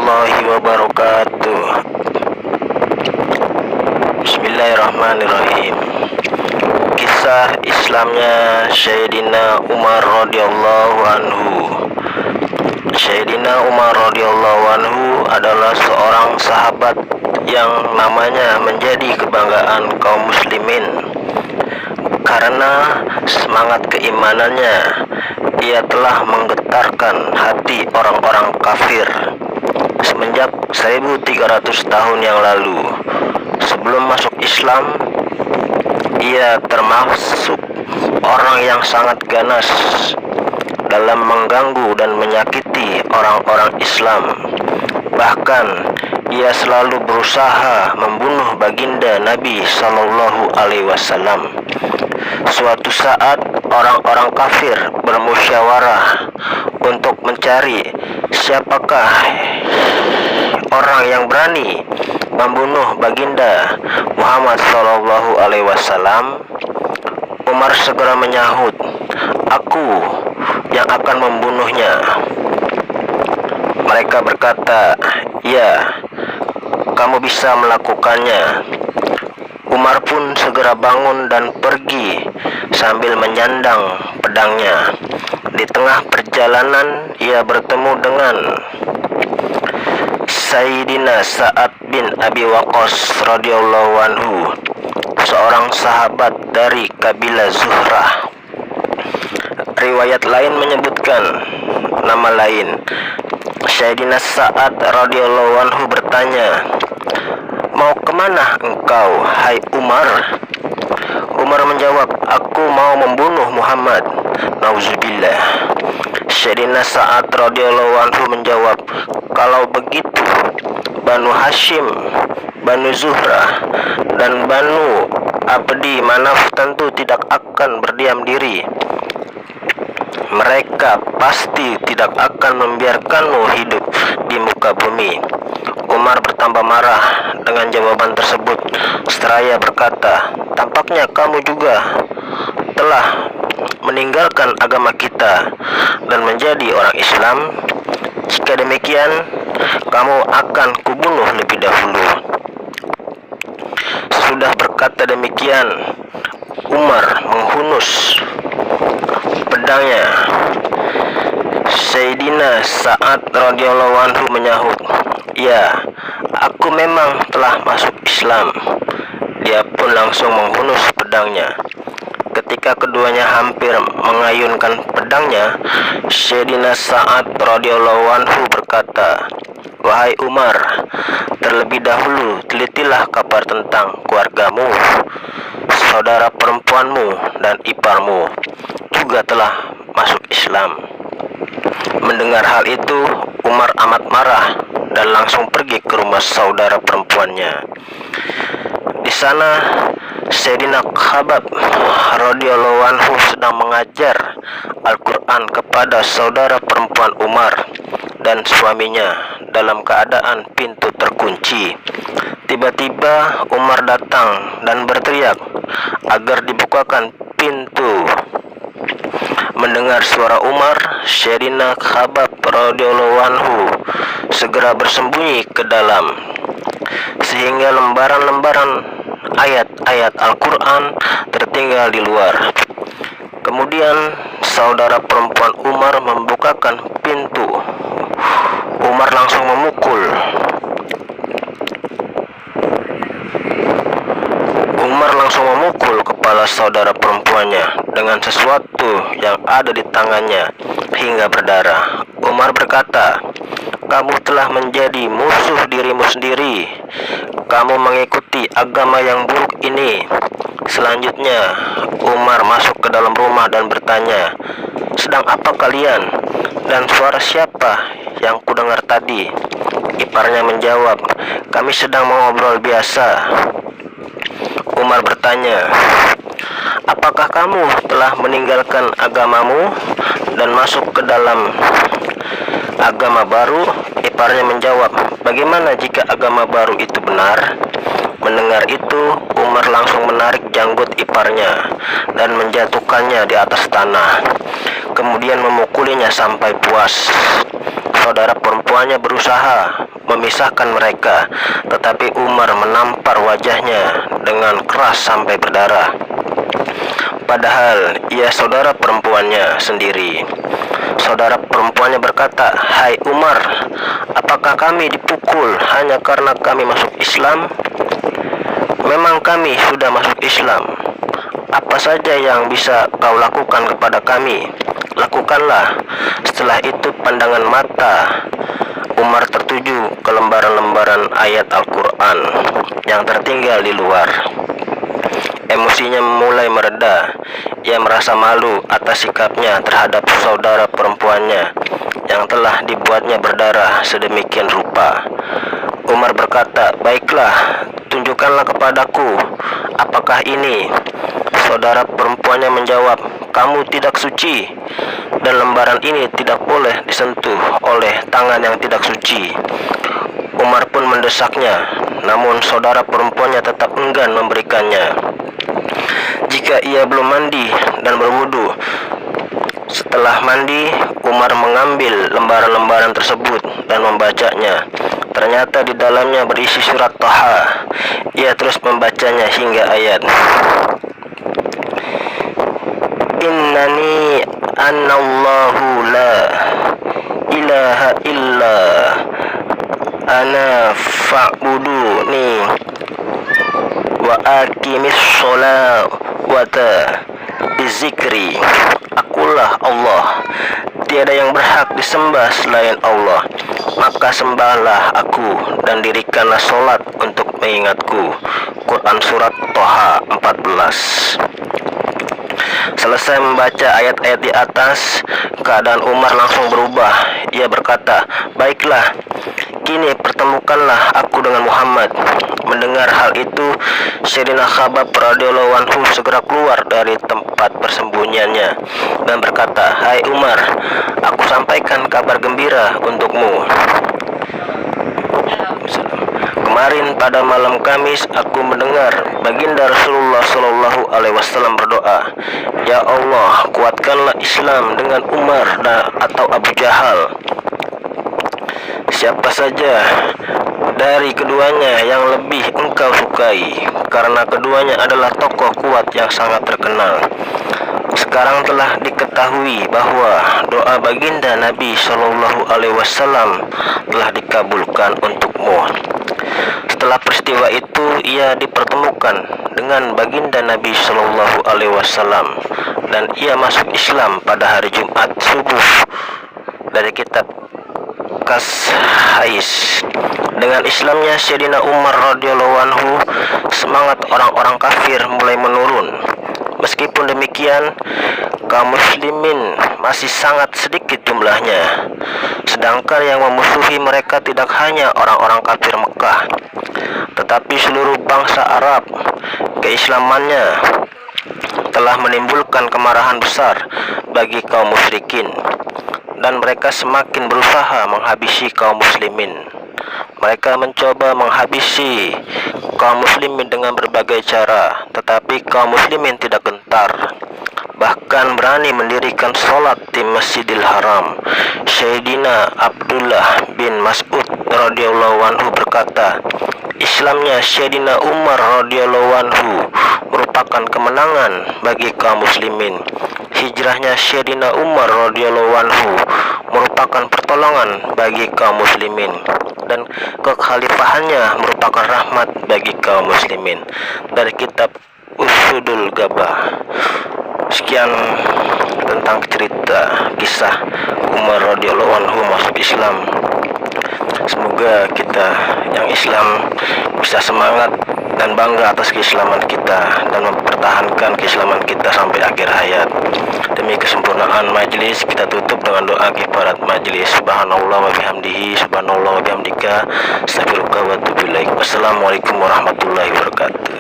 warahmatullahi wabarakatuh. Bismillahirrahmanirrahim. Kisah Islamnya Sayyidina Umar radhiyallahu anhu. Sayyidina Umar radhiyallahu anhu adalah seorang sahabat yang namanya menjadi kebanggaan kaum muslimin karena semangat keimanannya. Ia telah menggetarkan hati orang-orang kafir semenjak 1300 tahun yang lalu. Sebelum masuk Islam, ia termasuk orang yang sangat ganas dalam mengganggu dan menyakiti orang-orang Islam. Bahkan ia selalu berusaha membunuh baginda Nabi Shallallahu Alaihi Wasallam. Suatu saat orang-orang kafir bermusyawarah untuk mencari siapakah orang yang berani membunuh baginda Muhammad Shallallahu Alaihi Wasallam. Umar segera menyahut, "Aku yang akan membunuhnya." Mereka berkata, "Ya, kamu bisa melakukannya." Umar pun segera bangun dan pergi sambil menyandang pedangnya. Di tengah perjalanan ia bertemu dengan Sayyidina Sa'ad bin Abi Waqqas radhiyallahu anhu, seorang sahabat dari kabilah Zuhrah. Riwayat lain menyebutkan nama lain. Sayyidina Sa'ad radhiyallahu anhu bertanya, "Mau kemana engkau, hai Umar?" Umar menjawab, "Aku mau membunuh Muhammad." Nauzubillah. Sayyidina Sa'ad radhiyallahu anhu menjawab, "Kalau begitu, Banu Hashim, Banu Zuhrah, dan Banu Abdi Manaf tentu tidak akan berdiam diri. Mereka pasti tidak akan membiarkanmu hidup di muka bumi." Umar bertambah marah dengan jawaban tersebut. Seraya berkata, "Tampaknya kamu juga telah meninggalkan agama kita dan menjadi orang Islam. Jika demikian, kamu akan kubunuh lebih dahulu." Sesudah berkata demikian, Umar menghunus pedangnya. Sayyidina Sa'ad radhiyallahu anhu menyahut, "Ya, aku memang telah masuk Islam." Dia pun langsung menghunus pedangnya. Ketika keduanya hampir mengayunkan pedangnya, Sayyidina Sa'ad radhiyallahu anhu berkata, "Wahai Umar, terlebih dahulu telitilah kabar tentang keluargamu, saudara perempuanmu dan iparmu juga telah masuk Islam." Mendengar hal itu, Umar amat marah dan langsung pergi ke rumah saudara perempuannya. Di sana, Sayyidina Khabab radhiyallahu anhu sedang mengajar Al-Quran kepada saudara perempuan Umar dan suaminya dalam keadaan pintu terkunci. Tiba-tiba Umar datang dan berteriak agar dibukakan pintu. Mendengar suara Umar, Sayyidina Khabab radhiyallahu anhu segera bersembunyi ke dalam, sehingga lembaran-lembaran ayat-ayat Al-Quran tertinggal di luar. Kemudian saudara perempuan Umar membukakan pintu. Umar langsung memukul kepala saudara perempuannya dengan sesuatu yang ada di tangannya hingga berdarah. Umar berkata, "Kamu telah menjadi musuh dirimu sendiri. Kamu mengikuti agama yang buruk ini." Selanjutnya, Umar masuk ke dalam rumah dan bertanya, "Sedang apa kalian? Dan suara siapa yang kudengar tadi?" Iparnya menjawab, "Kami sedang mengobrol biasa." Umar bertanya, "Apakah kamu telah meninggalkan agamamu dan masuk ke dalam agama baru?" Iparnya menjawab, "Bagaimana jika agama baru itu benar?" Mendengar itu, Umar langsung menarik janggut iparnya dan menjatuhkannya di atas tanah, kemudian memukulinya sampai puas. Saudara perempuannya berusaha memisahkan mereka, tetapi Umar menampar wajahnya dengan keras sampai berdarah. Padahal ia saudara perempuannya sendiri. Saudara perempuannya berkata, "Hai Umar, apakah kami dipukul hanya karena kami masuk Islam? Memang kami sudah masuk Islam. Apa saja yang bisa kau lakukan kepada kami, lakukanlah." Setelah itu pandangan mata Umar tertuju ke lembaran-lembaran ayat Al-Quran yang tertinggal di luar. Emosinya mulai mereda. Ia merasa malu atas sikapnya terhadap saudara perempuannya yang telah dibuatnya berdarah sedemikian rupa. Umar berkata, "Baiklah, tunjukkanlah kepadaku, apakah ini?" Saudara perempuannya menjawab, "Kamu tidak suci, dan lembaran ini tidak boleh disentuh oleh tangan yang tidak suci." Umar pun mendesaknya, namun saudara perempuannya tetap enggan memberikannya. Jika ia belum mandi dan berwudu. Setelah mandi, Umar mengambil lembaran-lembaran tersebut dan membacanya. Ternyata di dalamnya berisi surat Thaha. Ia terus membacanya hingga ayat "Innani anallahu la ilaha illa ana fa'buduni wa aqimis sholata bizikri." Akulah Allah, tiada yang berhak disembah selain Allah, maka sembahlah aku dan dirikanlah solat untuk mengingatku. Quran Surat Thaha 14. Selesai membaca ayat-ayat di atas, keadaan Umar langsung berubah. Ia berkata, "Baiklah, kini pertemukanlah aku dengan Muhammad." Mendengar hal itu, Sayyidina Khabbab radhiyallahu anhu segera keluar dari tempat persembunyiannya dan berkata, "Hai Umar, aku sampaikan kabar gembira untukmu. Kemarin pada malam Kamis aku mendengar baginda Rasulullah Shallallahu Alaihi Wasallam berdoa, 'Ya Allah, kuatkanlah Islam dengan Umar atau Abu Jahal. Siapa saja dari keduanya yang lebih engkau sukai, karena keduanya adalah tokoh kuat yang sangat terkenal.' Sekarang telah diketahui bahwa doa baginda Nabi Shallallahu Alaihi Wasallam telah dikabulkan untukmu." Setelah peristiwa itu, ia dipertemukan dengan baginda Nabi Shallallahu Alaihi Wasallam dan ia masuk Islam pada hari Jumat subuh. Dari kitab Kashais. Dengan Islamnya Sayyidina Umar radhiyallahu anhu, semangat orang-orang kafir mulai menurun. Meskipun demikian, kaum muslimin masih sangat sedikit jumlahnya. Sedangkan yang memusuhi mereka tidak hanya orang-orang kafir Mekah, tetapi seluruh bangsa Arab. Keislamannya telah menimbulkan kemarahan besar bagi kaum musyrikin, dan mereka semakin berusaha menghabisi kaum muslimin. Mereka mencoba menghabisi kaum muslimin dengan berbagai cara, tetapi kaum muslimin tidak gentar, bahkan berani mendirikan sholat di Masjidil Haram. Sayyidina Abdullah bin Mas'ud radhiyallahu anhu berkata, Islamnya Sayyidina Umar radhiyallahu anhu merupakan kemenangan bagi kaum muslimin. Hijrahnya Sayyidina Umar radhiyallahu anhu merupakan pertolongan bagi kaum muslimin, dan kekhalifahannya merupakan rahmat bagi kaum muslimin. Dari kitab Usudul Gabah. Sekian tentang cerita kisah Umar radhiyallahu anhu masuk Islam. Semoga kita yang Islam bisa semangat dan bangga atas keislaman kita dan mempertahankan keislaman kita sampai akhir hayat. Demi kesempurnaan majelis, kita tutup dengan doa kifarat majelis. Subhanallah wa bihamdihi, subhanallah wa bihamdika, astaghfiruka wa atubu ilaik. Wassalamualaikum warahmatullahi wabarakatuh.